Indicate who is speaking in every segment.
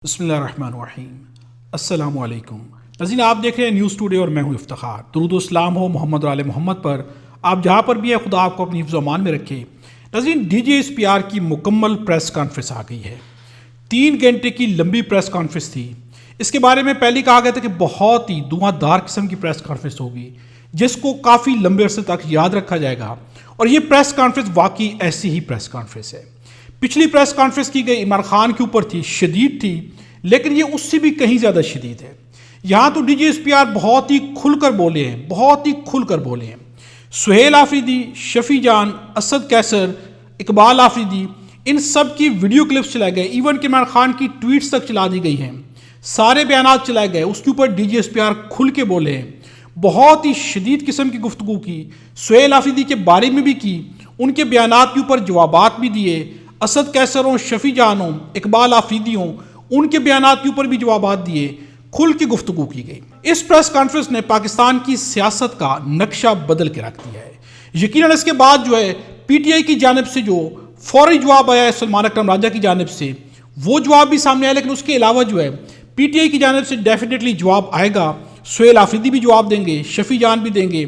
Speaker 1: بسم اللہ الرحمن الرحیم۔ السلام علیکم ناظرین، آپ دیکھ رہے ہیں نیوز ٹوڈے اور میں ہوں افتخار۔ درود و اسلام ہو محمد اور آل محمد پر۔ آپ جہاں پر بھی ہیں خدا آپ کو اپنی حفظ و امان میں رکھے۔ ناظرین، D G S P R کی مکمل پریس کانفرنس آ گئی ہے۔ 3 گھنٹے کی لمبی پریس کانفرنس تھی۔ اس کے بارے میں پہلے کہا گیا تھا کہ بہت ہی دھواں دار قسم کی پریس کانفرنس ہوگی جس کو کافی لمبے عرصے تک یاد رکھا جائے گا، اور یہ پریس کانفرنس واقعی ایسی ہی پریس کانفرنس ہے۔ پچھلی پریس کانفرنس کی گئی عمران خان کے اوپر تھی، شدید تھی، لیکن یہ اس سے بھی کہیں زیادہ شدید ہے۔ یہاں تو D G S P R بہت ہی کھل کر بولے ہیں، بہت ہی کھل کر بولے ہیں۔ سہیل آفریدی، شفیع جان، اسد کیسر، اقبال آفریدی، ان سب کی ویڈیو کلپس چلائے گئے، ایون کہ عمران خان کی ٹویٹس تک چلا دی گئی ہیں، سارے بیانات چلائے گئے، اس کے اوپر D G S P R کھل کے بولے ہیں، بہت ہی شدید قسم کی گفتگو کی، سہیل آفریدی کے بارے میں بھی کی، ان کے بیانات کے اوپر جوابات بھی دیے، اسد کیسر ہوں، شفیع جان ہوں، اقبال آفریدی ہوں، ان کے بیانات کے اوپر بھی جوابات دیے، کھل کے گفتگو کی گئی۔ اس پریس کانفرنس نے پاکستان کی سیاست کا نقشہ بدل کے رکھ دیا ہے۔ یقیناً اس کے بعد پی ٹی آئی کی جانب سے جو فوری جواب آیا ہے سلمان اکرم راجہ کی جانب سے، وہ جواب بھی سامنے آیا، لیکن اس کے علاوہ پی ٹی آئی کی جانب سے ڈیفینیٹلی جواب آئے گا۔ سہیل آفریدی بھی جواب دیں گے، شفیع جان بھی دیں گے،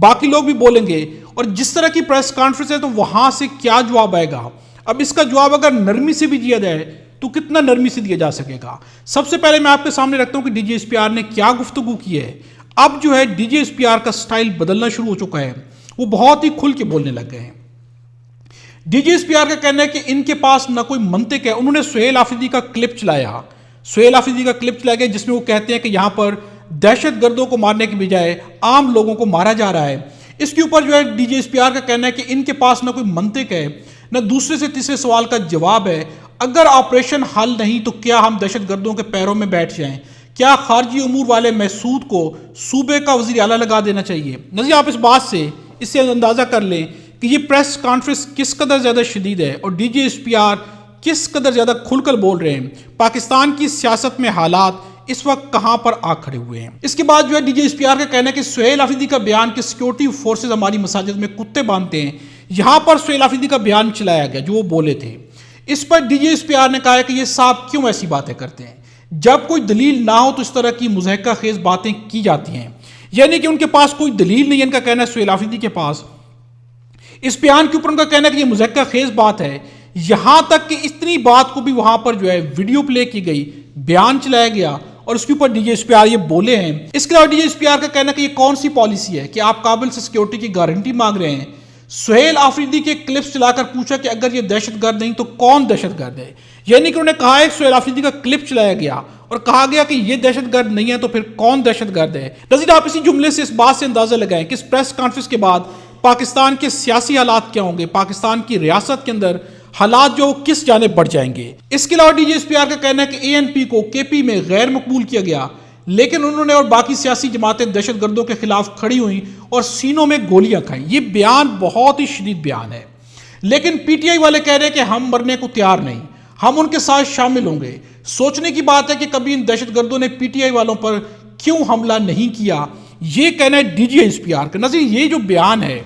Speaker 1: باقی لوگ بھی بولیں گے، اور جس طرح کی پریس کانفرنس ہے تو وہاں سے کیا جواب آئے گا۔ اب اس کا جواب اگر نرمی سے بھی دیا جائے تو کتنا نرمی سے دیا جا سکے گا۔ سب سے پہلے میں آپ کے سامنے رکھتا ہوں کہ D G S P R نے کیا گفتگو کی ہے۔ اب D G S P R کا سٹائل بدلنا شروع ہو چکا ہے، وہ بہت ہی کھل کے بولنے لگ گئے ہیں۔ D G S P R کا کہنا ہے کہ ان کے پاس نہ کوئی منطق ہے۔ انہوں نے سہیل آفریدی کا کلپ چلایا، سہیل آفریدی کا کلپ چلایا گیا جس میں وہ کہتے ہیں کہ یہاں پر دہشت گردوں کو مارنے کے بجائے عام لوگوں کو مارا جا رہا ہے۔ اس کے اوپر D G S P R کا کہنا ہے کہ ان کے پاس نہ کوئی منطق ہے، نہ دوسرے سے تیسرے سوال کا جواب ہے۔ اگر آپریشن حل نہیں تو کیا ہم دہشت گردوں کے پیروں میں بیٹھ جائیں؟ کیا خارجی امور والے محسود کو صوبے کا وزیر اعلیٰ لگا دینا چاہیے؟ نظیر، آپ اس بات سے اندازہ کر لیں کہ یہ پریس کانفرنس کس قدر زیادہ شدید ہے اور D G S P R کس قدر زیادہ کھل کر بول رہے ہیں۔ پاکستان کی سیاست میں حالات اس وقت کہاں پر آ کھڑے ہوئے ہیں۔ اس کے بعد D G S P R کا کہنا ہے کہ سہیل آفریدی کا بیان کہ سیکورٹی فورسز ہماری مساجد میں کتے باندھتے ہیں، یہاں پر سہیل آفریدی کا بیان چلایا گیا جو وہ بولے تھے۔ اس پر D G S P R نے کہا ہے کہ یہ صاحب کیوں ایسی باتیں کرتے ہیں؟ جب کوئی دلیل نہ ہو تو اس طرح کی مضحکہ خیز باتیں کی جاتی ہیں، یعنی کہ ان کے پاس کوئی دلیل نہیں ہے۔ ان کا کہنا ہے سہیل آفریدی کے پاس اس بیان کے اوپر ان کا کہنا ہے کہ یہ مضحکہ خیز بات ہے، یہاں تک کہ اتنی بات کو بھی وہاں پر ویڈیو پلے کی گئی، بیان چلایا گیا، اور اس کے اوپر D G S P R یہ بولے ہیں۔ اس کے علاوہ D G S P R کا کہنا ہے کہ یہ کون سی پالیسی ہے کہ آپ کابل سے سیکورٹی کی گارنٹی مانگ رہے ہیں۔ سہیل آفریدی کے کلپس چلا کر پوچھا کہ اگر یہ دہشت گرد نہیں تو کون دہشت گرد ہے؟ یعنی کہ انہوں نے کہا ہے سہیل آفریدی کا کلپ چلایا گیا اور کہا گیا کہ یہ دہشت گرد نہیں ہے تو پھر کون دہشت گرد ہے؟ نظیر، آپ اسی جملے سے اس بات سے اندازہ لگائیں کہ اس پریس کانفرنس کے بعد پاکستان کے سیاسی حالات کیا ہوں گے، پاکستان کی ریاست کے اندر حالات کس جانب بڑھ جائیں گے۔ اس کے علاوہ D G S P R کا کہنا ہے کہ اے این پی کو کے پی میں غیر مقبول کیا گیا، لیکن انہوں نے اور باقی سیاسی جماعتیں دہشت گردوں کے خلاف کھڑی ہوئیں اور سینوں میں گولیاں کھائیں۔ یہ بیان بہت ہی شدید بیان ہے، لیکن پی ٹی آئی والے کہہ رہے ہیں کہ ہم مرنے کو تیار نہیں، ہم ان کے ساتھ شامل ہوں گے۔ سوچنے کی بات ہے کہ کبھی ان دہشت گردوں نے پی ٹی آئی والوں پر کیوں حملہ نہیں کیا، یہ کہنا ہے D G S P R کا۔ نظیر، یہ جو بیان ہے،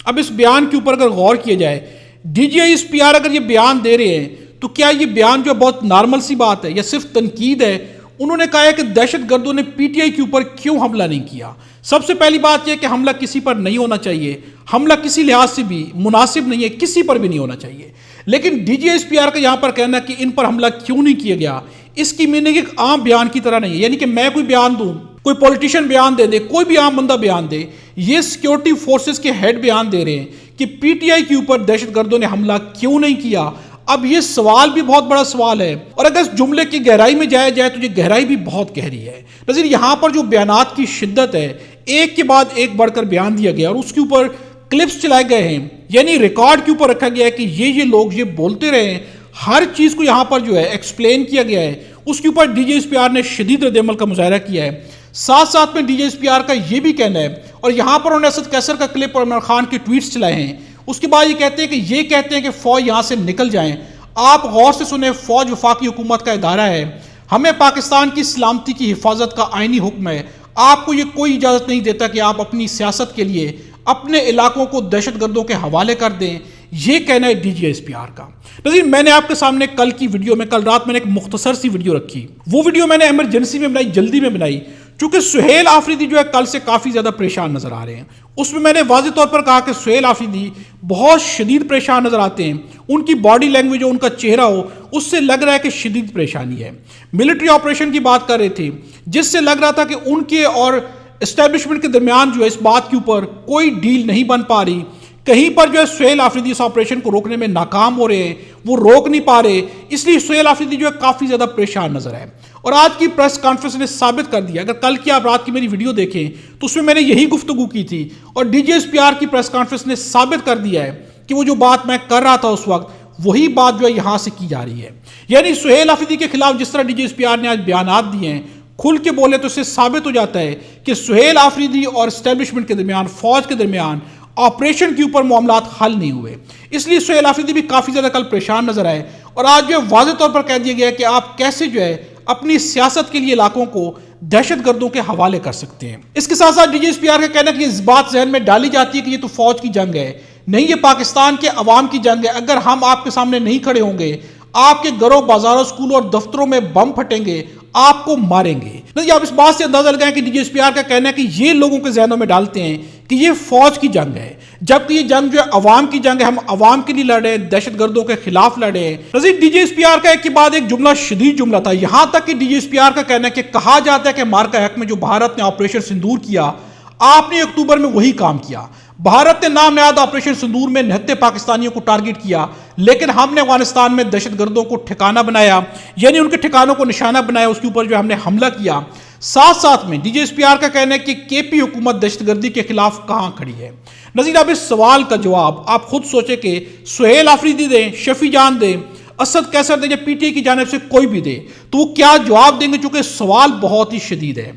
Speaker 1: اب اس بیان کے اوپر اگر غور کیا جائے، D G S P R اگر یہ بیان دے رہے ہیں تو کیا یہ بیان بہت نارمل سی بات ہے یا صرف تنقید ہے؟ انہوں نے کہا ہے کہ دہشت گردوں نے پی ٹی آئی کے اوپر کیوں حملہ نہیں کیا۔ سب سے پہلی بات یہ کہ حملہ کسی پر نہیں ہونا چاہیے، حملہ کسی لحاظ سے بھی مناسب نہیں ہے، کسی پر بھی نہیں ہونا چاہیے۔ لیکن D G S P R کا یہاں پر کہنا کہ ان پر حملہ کیوں نہیں کیا گیا، اس کی میننگ ایک عام بیان کی طرح نہیں ہے، یعنی کہ میں کوئی بیان دوں، کوئی پولیٹیشین بیان دے دے، کوئی بھی عام بندہ بیان دے، یہ سیکورٹی فورسز کے ہیڈ بیان دے رہے ہیں کہ پی ٹی آئی کے اوپر دہشت گردوں نے حملہ کیوں نہیں کیا۔ اب یہ سوال بھی بہت بڑا سوال ہے، اور اگر اس جملے کی گہرائی میں جایا جائے تو یہ گہرائی بھی بہت گہری ہے۔ نظیر، یہاں پر جو بیانات کی شدت ہے، ایک کے بعد ایک بڑھ کر بیان دیا گیا اور اس کے اوپر کلپس چلائے گئے ہیں، یعنی ریکارڈ کے اوپر رکھا گیا ہے کہ یہ لوگ یہ بولتے رہے ہیں، ہر چیز کو یہاں پر ایکسپلین کیا گیا ہے۔ اس کے اوپر D G S P R نے شدید رد عمل کا مظاہرہ کیا ہے۔ ساتھ ساتھ میں D G S P R کا یہ بھی کہنا ہے، اور یہاں پر انہوں نے اسد کیسر کا کلپ اور عمران خان کے ٹویٹس چلائے ہیں، اس کے بعد یہ کہتے ہیں کہ فوج یہاں سے نکل جائیں۔ آپ غور سے سنیں، فوج وفاقی حکومت کا ادارہ ہے، ہمیں پاکستان کی سلامتی کی حفاظت کا آئینی حکم ہے، آپ کو یہ کوئی اجازت نہیں دیتا کہ آپ اپنی سیاست کے لیے اپنے علاقوں کو دہشت گردوں کے حوالے کر دیں۔ یہ کہنا ہے D G S P R کا۔ ناظرین، میں نے آپ کے سامنے کل کی ویڈیو میں، کل رات میں نے ایک مختصر سی ویڈیو رکھی، وہ ویڈیو میں نے ایمرجنسی میں بنائی، جلدی میں بنائی، چونکہ سہیل آفریدی جو ہے کل سے کافی زیادہ پریشان نظر آ رہے ہیں۔ اس میں نے واضح طور پر کہا کہ سہیل آفریدی بہت شدید پریشان نظر آتے ہیں، ان کی باڈی لینگویج ہو، ان کا چہرہ ہو، اس سے لگ رہا ہے کہ شدید پریشانی ہے۔ ملٹری آپریشن کی بات کر رہے تھے، جس سے لگ رہا تھا کہ ان کے اور اسٹیبلشمنٹ کے درمیان جو ہے اس بات کے اوپر کوئی ڈیل نہیں بن پا رہی، کہیں پر جو ہے سہیل آفریدی اس آپریشن کو روکنے میں ناکام ہو رہے ہیں، وہ روک نہیں پا رہے، اس لیے سہیل آفریدی جو ہے کافی زیادہ پریشان نظر ہے۔ اور آج کی پریس کانفرنس نے ثابت کر دیا، اگر کل کی آپ رات کی میری ویڈیو دیکھیں تو اس میں نے یہی گفتگو کی تھی، اور D G S P R کی پریس کانفرنس نے ثابت کر دیا ہے کہ وہ جو بات میں کر رہا تھا اس وقت، وہی بات جو ہے یہاں سے کی جا رہی ہے۔ یعنی سہیل آفریدی کے خلاف جس طرح D G S P R نے آج بیانات دیے ہیں، کھل کے بولے تو اس سے ثابت ہو جاتا ہے کہ سہیل آفریدی اور اسٹیبلشمنٹ کے درمیان، فوج کے درمیان آپریشن کے اوپر معاملات حل نہیں ہوئے۔ اس لیے سہیل آفریدی بھی کافی زیادہ کل پریشان نظر آئے، اور آج جو ہے واضح طور پر کہہ دیا گیا ہے کہ آپ کیسے جو ہے اپنی سیاست کے لیے علاقوں کو دہشت گردوں کے حوالے کر سکتے ہیں۔ اس کے ساتھ ساتھ D G S P R کا کہنا ہے کہ اس بات ذہن میں ڈالی جاتی ہے کہ یہ تو فوج کی جنگ ہے، نہیں یہ پاکستان کے عوام کی جنگ ہے، اگر ہم آپ کے سامنے نہیں کھڑے ہوں گے، آپ کے گھروں، بازاروں، اسکولوں اور دفتروں میں بم پھٹیں گے، آپ کو ماریں گے۔ آپ اس بات سے اندازہ لگائیں کہ D G S P R کا کہنا ہے کہ یہ لوگوں کے ذہنوں میں ڈالتے ہیں کہ یہ فوج کی جنگ ہے، جبکہ یہ جنگ جو ہے عوام کی جنگ ہے، ہم عوام کے لیے لڑ رہے ہیں، دہشت گردوں کے خلاف لڑ رہے ہیں۔ Nazir, D G S P R کا ایک کے بعد ایک جملہ شدید جملہ تھا، یہاں تک کہ D G S P R کا کہنا ہے کہ کہا جاتا ہے کہ مارکا حق میں جو بھارت نے آپریشن سندور کیا، آپ نے اکتوبر میں وہی کام کیا۔ بھارت نے نام نہاد آپریشن سندور میں 69 پاکستانیوں کو ٹارگٹ کیا، لیکن ہم نے افغانستان میں دہشت گردوں کو ٹھکانہ بنایا، یعنی ان کے ٹھکانوں کو نشانہ بنایا، اس کے اوپر جو ہم نے حملہ کیا۔ ساتھ ساتھ میں D G S P R کا کہنا ہے کہ کے پی حکومت دہشت گردی کے خلاف کہاں کھڑی ہے۔ نظیر، اب اس سوال کا جواب آپ خود سوچیں کہ سہیل آفریدی دیں، شفیع جان دیں، اسد قیصر دیں، یا پی ٹی آئی کی جانب سے کوئی بھی دے، تو وہ کیا جواب دیں گے؟ چونکہ سوال بہت ہی شدید ہے۔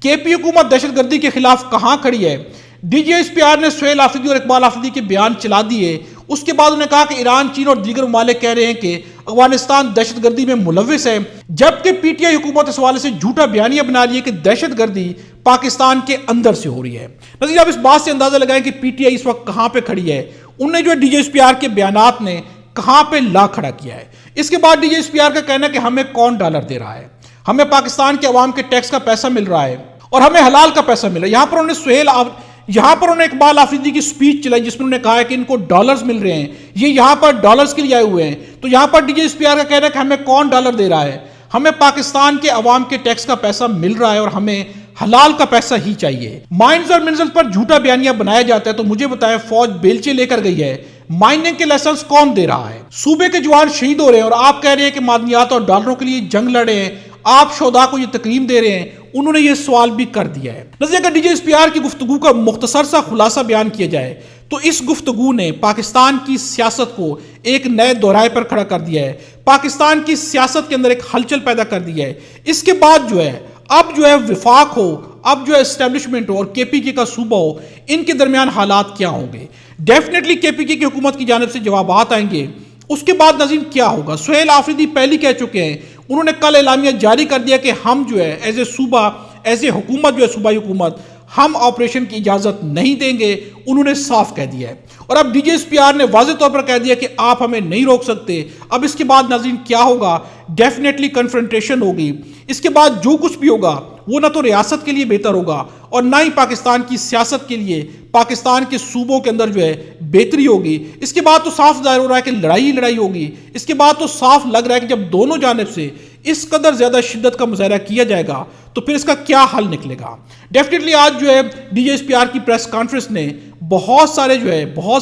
Speaker 1: کے پی حکومت دہشت گردی کے خلاف کہاں کھڑی ہے؟ D G S P R نے سہیل آفریدی اور اقبال آفریدی کے بیان چلا دیے، اس کے بعد انہوں نے کہا کہ ایران، چین اور دیگر ممالک کہہ رہے ہیں کہ افغانستان دہشت گردی میں ملوث ہے، جبکہ پی ٹی آئی حکومت اس حوالے سے جھوٹا بیانیہ بنا رہی ہے کہ دہشت گردی پاکستان کے اندر سے ہو رہی ہے۔ نظیر، آپ اس بات سے اندازہ لگائیں کہ پی ٹی آئی اس وقت کہاں پہ کھڑی ہے، انہوں نے جو D G S P R کے بیانات نے کہاں پہ لا کھڑا کیا ہے۔ اس کے بعد D G S P R کا کہنا ہے کہ ہمیں کون ڈالر دے رہا ہے، ہمیں پاکستان کے عوام کے ٹیکس کا پیسہ مل رہا ہے، اور ہمیں حلال کا پیسہ مل رہا ہے۔ یہاں پر انہوں نے اقبال آفریدی کی سپیچ چلائی، جس میں انہوں نے کہا ہے کہ ان کو ڈالرز مل رہے ہیں، یہ یہاں پر ڈالرز کے لیے آئے ہوئے ہیں۔ تو یہاں پر D G S P R کا کہنا ہے کہ ہمیں کون ڈالر دے رہا ہے، ہمیں پاکستان کے عوام کے ٹیکس کا پیسہ مل رہا ہے، اور ہمیں حلال کا پیسہ ہی چاہیے۔ مائنز اور منرلز پر جھوٹا بیانیہ بنایا جاتا ہے، تو مجھے بتائیں فوج بیلچے لے کر گئی ہے، مائننگ کے لائسنس کون دے رہا ہے؟ صوبے کے جوان شہید ہو رہے ہیں، اور آپ کہہ رہے ہیں کہ معدنیات اور ڈالروں کے لیے جنگ لڑ رہے ہیں، آپ شہداء کو یہ تکریم دے رہے ہیں۔ انہوں نے یہ سوال بھی کر دیا ہے۔ نظر اگر D G S P R کی گفتگو کا مختصر سا خلاصہ بیان کیا جائے تو اس گفتگو نے پاکستان کی سیاست کو ایک نئے دورائے پر کھڑا کر دیا ہے، پاکستان کی سیاست کے اندر ایک ہلچل پیدا کر دی ہے۔ اس کے بعد جو ہے اب جو ہے وفاق ہو، اب جو ہے اسٹیبلشمنٹ ہو اور کے پی کے کا صوبہ ہو، ان کے درمیان حالات کیا ہوں گے؟ ڈیفینیٹلی کے پی کے کی حکومت کی جانب سے جوابات آئیں گے۔ اس کے بعد ناظرین کیا ہوگا؟ سہیل آفریدی پہلی کہہ چکے ہیں، انہوں نے کل اعلامیہ جاری کر دیا کہ ہم جو ہے ایز اے صوبہ، ایز اے حکومت جو ہے صوبائی حکومت، ہم آپریشن کی اجازت نہیں دیں گے، انہوں نے صاف کہہ دیا ہے۔ اور اب D G S P R نے واضح طور پر کہہ دیا کہ آپ ہمیں نہیں روک سکتے۔ اب اس کے بعد ناظرین کیا ہوگا؟ ڈیفینیٹلی کنفرنٹیشن ہوگی۔ اس کے بعد جو کچھ بھی ہوگا وہ نہ تو ریاست کے لیے بہتر ہوگا اور نہ ہی پاکستان کی سیاست کے لیے، پاکستان کے صوبوں کے اندر جو ہے بہتری ہوگی۔ اس کے بعد تو صاف ظاہر ہو رہا ہے کہ لڑائی ہی لڑائی ہوگی۔ اس کے بعد تو صاف لگ رہا ہے کہ جب دونوں جانب سے اس قدر زیادہ شدت کا مظاہرہ کیا جائے گا تو پھر اس کا کیا حل نکلے گا؟ ڈیفینیٹلی آج جو ہے D G S P R کی پریس کانفرنس نے بہت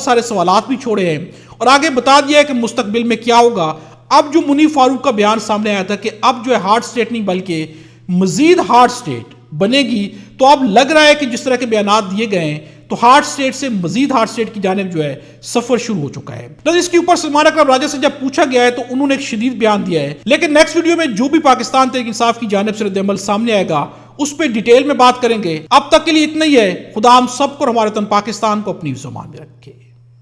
Speaker 1: سارے سوالات بھی چھوڑے ہیں اور آگے بتا دیا ہے کہ مستقبل میں کیا ہوگا۔ اب جو منیف فاروق کا بیان سامنے آیا تھا کہ اب جو ہے ہارڈ اسٹیٹ نہیں بلکہ مزید ہارڈ اسٹیٹ بنے گی، تو اب لگ رہا ہے کہ جس طرح کے بیانات دیے گئے ہیں تو ہارڈ اسٹیٹ سے مزید ہارڈ اسٹیٹ کی جانب جو ہے سفر شروع ہو چکا ہے۔ تو اس کے اوپر سلمان اکرم راجہ سے جب پوچھا گیا ہے تو انہوں نے ایک شدید بیان دیا ہے، لیکن نیکسٹ ویڈیو میں جو بھی پاکستان تحریک انصاف کی جانب سے رد عمل سامنے آئے گا اس پہ ڈیٹیل میں بات کریں گے۔ اب تک کے لیے اتنا ہی ہے۔ خدا ہم سب کو اور ہمارے وطن پاکستان کو اپنی زبان میں رکھے۔